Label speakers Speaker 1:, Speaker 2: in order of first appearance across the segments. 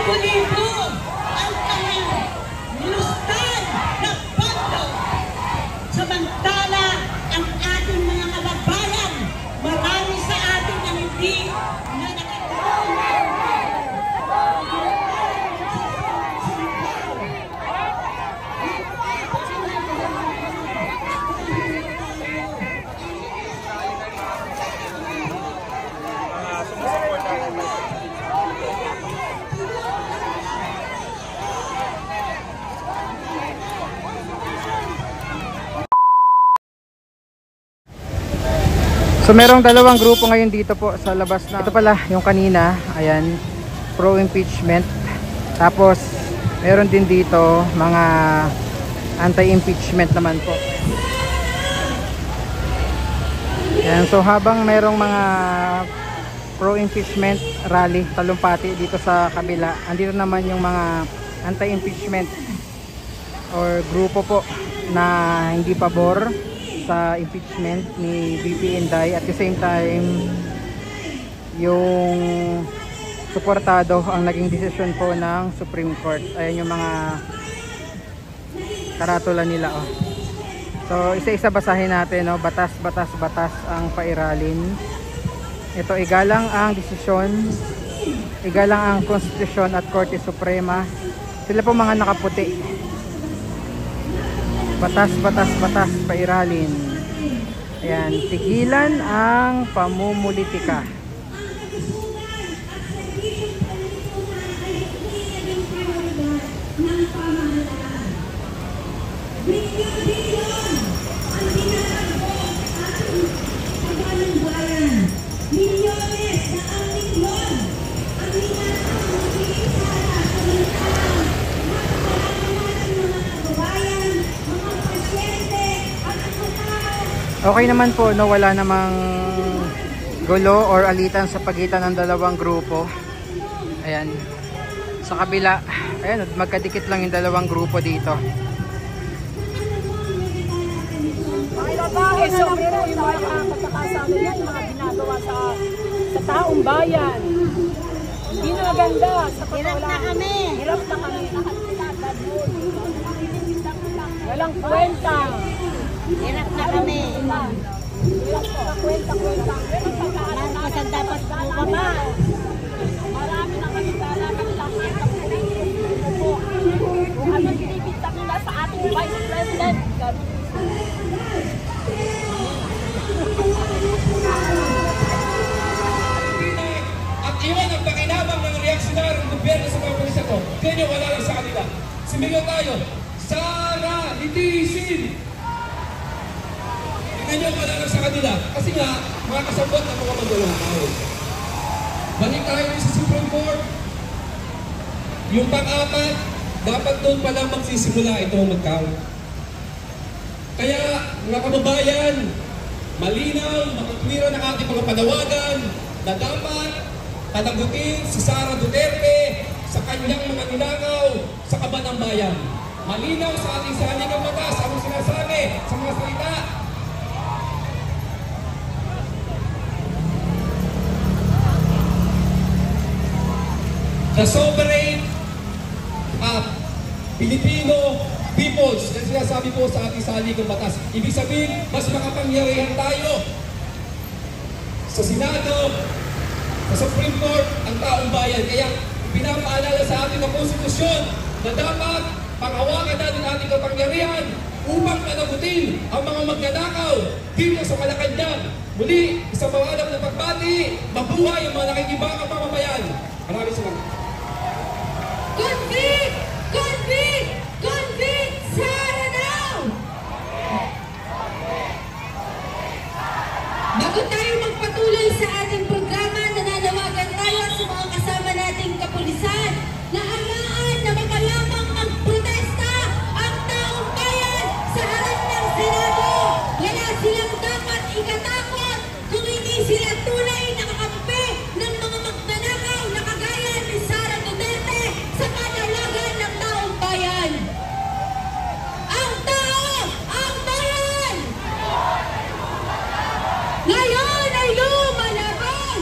Speaker 1: libo-libo ang kanyang nilustan na bando. Samantala, ang ating mga kababayan, marami sa atin na hindi na nakakaroon.
Speaker 2: So merong dalawang grupo ngayon dito po sa labas na. Ito pala yung kanina, ayan, pro impeachment. Tapos meron din dito mga anti-impeachment naman po. Ayan, so habang merong mga pro impeachment rally, talumpati dito sa kabila, andito naman yung mga anti-impeachment or grupo po na hindi pabor sa impeachment ni VP Inday. At the same time, yung suportado ang naging desisyon po ng Supreme Court. Ayan yung mga karatula nila, oh. So isa-isa basahin natin, no? Batas, batas, batas ang pairalin. Ito, igalang ang desisyon, igalang ang konstitusyon at Korte Suprema. Sila po mga nakaputi. Batas, batas, batas, pairalin. Ayan, tigilan ang pamumulitika. Okay naman po, no, wala namang gulo or alitan sa pagitan ng dalawang grupo. Ayan. Sa kabila, ayan, magkadikit lang yung dalawang grupo dito.
Speaker 3: So, pero yung mga pagkakasama yan, mga ginagawa sa taong bayan. Hindi na maganda. Hirap na kami. Hirap na kami. Walang kwenta. Hirap na kami. Hirap na kwenta. Marami dapat buka ba? Marami na kami talagang lakit ang politiko po. Kung ano binibigta nila sa ating Vice President.
Speaker 4: At iwan ang pakinabang ng reaksyonaryong gobyerno sa mga pulisya ko. Kaya wala lang sa kanila. Simigaw tayo. Sara litisin! Tingnan nyo wala lang sa kanila. Kasi nga, mga kasabot ng mga magulakaw. Balik tayo sa Supreme Court. Yung pang-apat, dapat doon pa lang magsisimula itong mag-count. Kaya, mga kababayan, malinaw, makatwira ng ating mga panawagan na dapat panagutin si Sara Duterte sa kanyang mga ninakaw sa kaban ng bayan. Malinaw sa ating saligang batas ang sinasabi sa mga salita. The sovereign Filipino peoples, yan sinasabi po sa ating saligang batas. Ibig sabihin, mas makapangyarihan tayo sa Senado, sa Supreme Court, ang taong bayan. Kaya pinapaalala sa ating na konstitusyon na dapat panghawakan natin ating kapangyarihan upang panagutin ang mga magnanakaw dito sa Malacanang. Muli, isang mawalang na pagbati, mabuhay ang mga nakikibakang mamamayan. Maraming salamat.
Speaker 1: Convict! Convict! Convict! Sara now! Bago tayo magpatuloy sa ating programa, nananawagan tayo sa mga kasama nating kapulisan na hayaan na makalamang magprotesta ang taong bayan sa harap ng Senado. Wala silang dapat ikatakot kung hindi sila tunay na kakampi ng mga magnanakaw na kagaya ni Sara Duterte sa panawagan ng taong bayan. Ang tao, ang bayan! Ngayon ay lumalaban!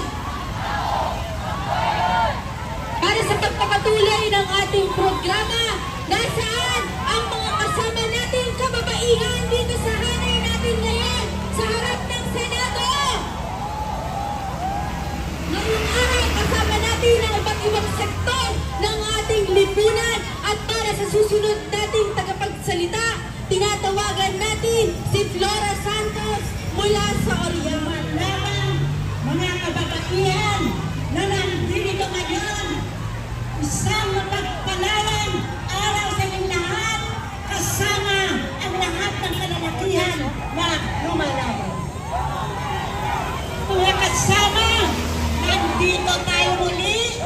Speaker 1: Para sa pagpapatuloy natin ang ating programa. Nasaan ang mga kasama natin kababaihan dito sa hanay natin ngayon sa harap ng Senado? Ngayong araw, kasama natin ang iba't ibang sektor ng ating lipunan at para sa susunod nating tagapagsalita, tinatawagan natin si Flora Santos mula sa Oriental.
Speaker 3: Mga kababaihan na nandito ngayon, isang mapagpalaran araw sa inyong lahat, kasama ang lahat ng kalalakihan na lumalaban. Mga kasama, nandito tayo muli,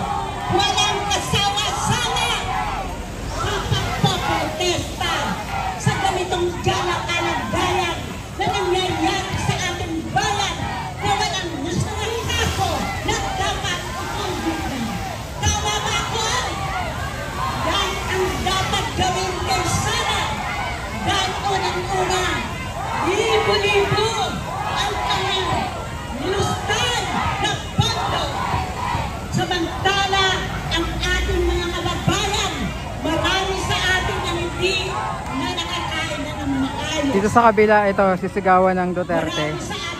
Speaker 3: walang kasawa-sawa sa pagpaprotesta sa ganitong kalagayan na nangyayari sa ating bayan na walang nasamang kaso na dapat ipagdugtong. Tama ba ako? Yan ang dapat gawin kay Sara. Dahil unang-una, libo-libo ang kanyang nilustan na bando. Samantala, ang ating mga kababayan, marami sa atin na hindi na nakakain na ng maayos.
Speaker 2: Dito sa kabila, ito, sisigawan ng Duterte.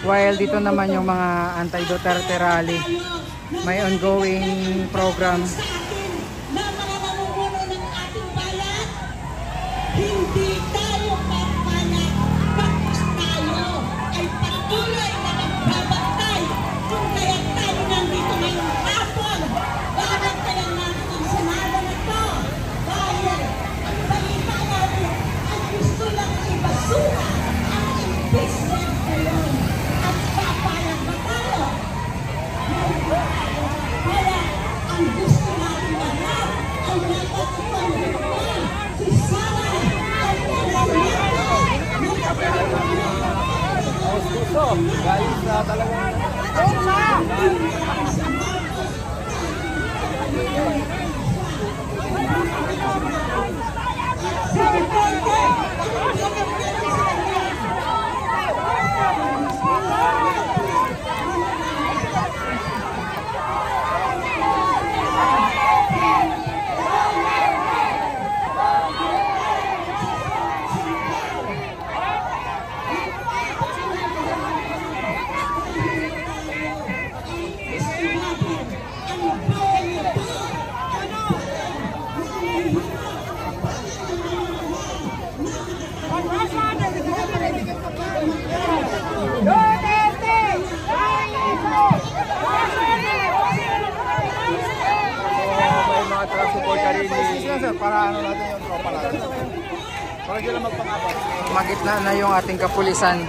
Speaker 2: While dito naman yung mga anti-Duterte rally. May ongoing program.
Speaker 3: Sa atin na mga namumuno ng ating bayan, hindi tayo papayag tapos tayo ay patuloy na nagbabantay kung kaya tayo nandito ngayong hapon. Bakit kaya natin ang Senado na to? Dahil ang balita natin ay gusto lang ibasura ang impeachment ngayon at papayag ba tayo? Kaya ang gusto natin lahat ay dapat ipagdugtong si Sara at
Speaker 2: Magitna na yung ating kapulisan.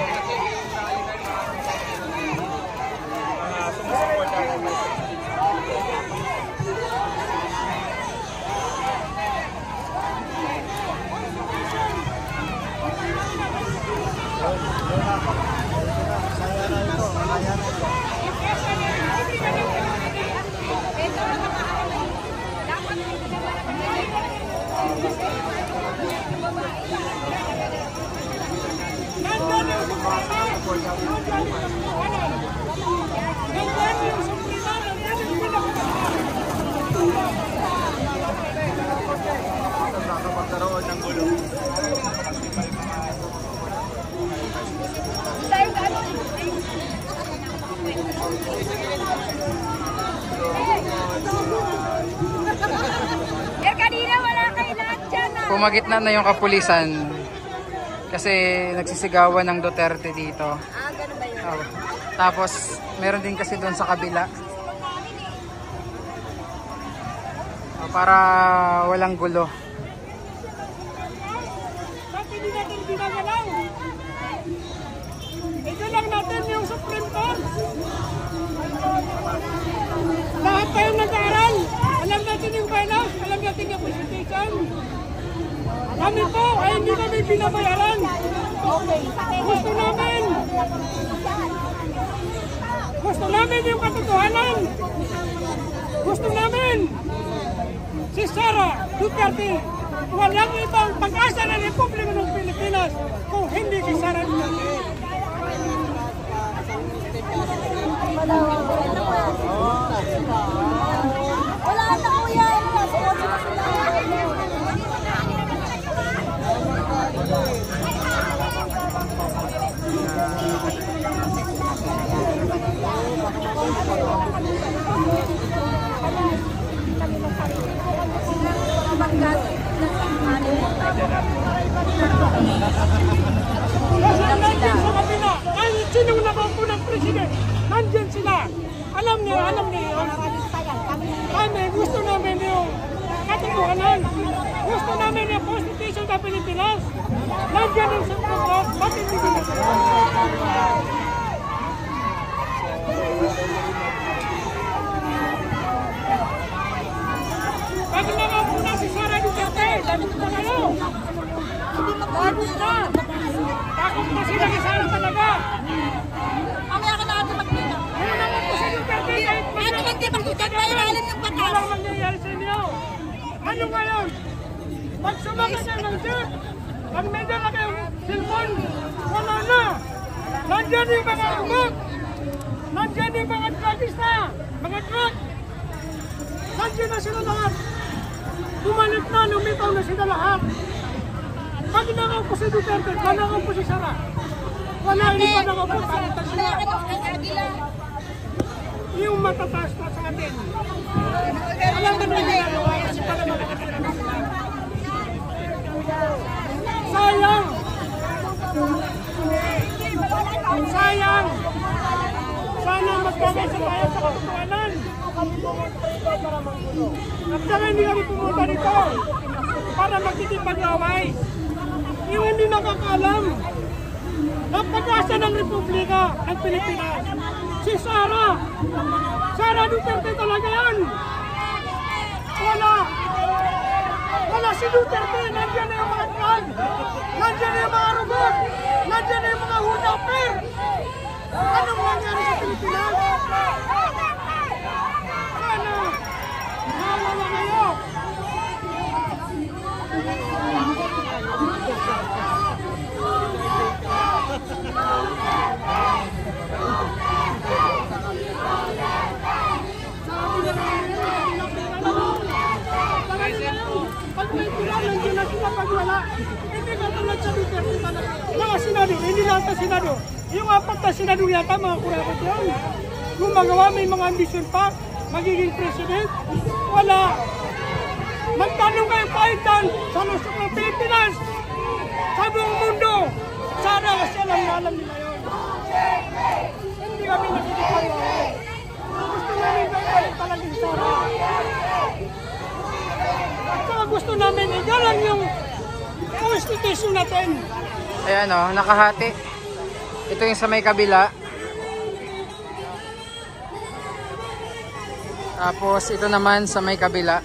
Speaker 2: Pumagitna na yung kapulisan kasi nagsisigawan ng Duterte dito.
Speaker 3: ganun ba yun?
Speaker 2: Oh. Tapos meron din kasi doon sa kabila. Para walang gulo.
Speaker 5: Bakit hindi natin ginagalaw? Ito lang natin yung Supreme Court. Lahat tayo nag-aaral. Alam natin yung bylaws, alam natin yung presentation. Kami po ay hindi kami binabayaran. Gusto namin yung katotohanan. Gusto namin si Sara Duterte walang ibang pag-asa ng Republika ng Pilipinas kung hindi si Sara Duterte.
Speaker 3: Wala na ko yan.
Speaker 5: Nandyan sila. Alam niyo yun. Kami, gusto namin yung katotohanan. Gusto namin yung Constitution ng Pilipinas. Nandyan yung Supreme Court. Bakit hindi na sila? Pag nangapo na si Sara Duterte, damit na kayo. Bakit na? Bakit na sila kasama talaga?
Speaker 3: Mamaya ka na ito magpina.
Speaker 5: Ngayon naman po si Duterte kahit
Speaker 3: Ano magkipagkutan pa yung alin ng batas?
Speaker 5: walang mangyayari sa inyo. Ano ngayon? Pag sumagot kayo ng jeep, pag may dala kayong cellphone, wala na. Nandyan yung mga umag. Nandyan yung mga drugista, mga drug. Nandyan na sila lahat. Bumalik na, lumitaw na sila lahat. Pag nakaupo si Duterte, nakaupo si Sara. Wala, hindi pa nakaupo. Palitan sila. Yung matataas pa sa atin. Alam mo na ginagawa kasi para makakatala na sila. Sayang! Sayang! Sana magkagasa tayo sa katotohanan. At saka hindi kami pumunta dito para magkikipag-away. Yung hindi nakakalam ng pag-asa ng Republika ng Pilipinas. Si Sara Duterte talaga yan. Wala si Duterte. Nandiyan na yung mga drug. Nandiyan na yung mga robot. Nandiyan na yung mga hudapper. Anong nangyari sa Pilipinas? Sana nawala kayo. Pag may pila, nandiyan na sila pag wala. Hindi katulad sa Duterte talaga. Mga senador, hindi lahat na senador. Yung 4 na senador yata, mga kurakot yan. Gumagawa, may mga ambisyon pa, magiging president. Wala. Magtanong kayo kahit dan sa lusok ng Pilipinas. Sa buong mundo. Sana kasi alam nila yun. Hindi kami nakikipag-away. Gusto namin kayo talaga si Sara. At saka gusto namin igalang yung Constitution natin.
Speaker 2: Ayan o, nakahati. Ito yung sa may kabila. Tapos ito naman sa may kabila.